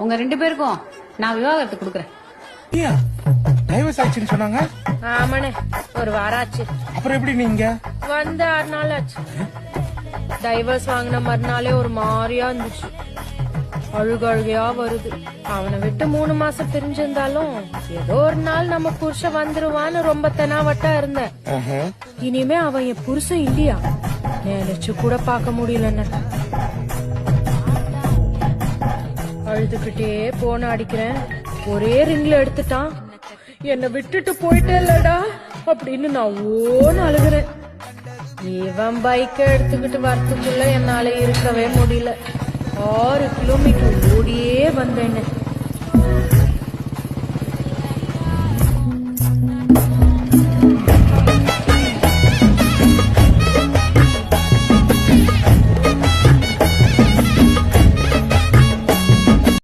உங்க 2 பேருக்கும் நான் விவாகரத்து கொடுக்கறேன். டைவர்ஸ் ஆச்சுன்னு சொன்னாங்க. ஆமாண்ணே, ஒரு வாரம் ஆச்சு. அப்புறம் எப்படி நீங்க வந்து 6 நாள் ஆச்சு. டைவர்ஸ் வாங்கின மறுநாளே ஒரு மாதிரியா இருந்துச்சு. அழுகையா வருது. அவனை விட்டு 3 மாசம் பிரிஞ்சிருந்தாலும் ஏதோ ஒரு நாள் நம்ம புருஷன் வந்துருவான்னு ரொம்ப தெனாவட்டா இருந்தேன். இனிமே அவன் என் புருஷன் இல்லையா நினைச்சு கூட பார்க்க முடியலன்னு அழுதுகிட்டே போன அடிக்கிறேன். ஒரே ரிங்ல எடுத்துட்டான். என்னை விட்டுட்டு போயிட்டே இல்லடா அப்படின்னு நான் ஓன்னு அழுகுறேன். இவன் பைக்க எடுத்துக்கிட்டு வரத்துக்குள்ள என்னால இருக்கவே முடியல. 6 கிலோமீட்டர் ஓடியே வந்தேன்னு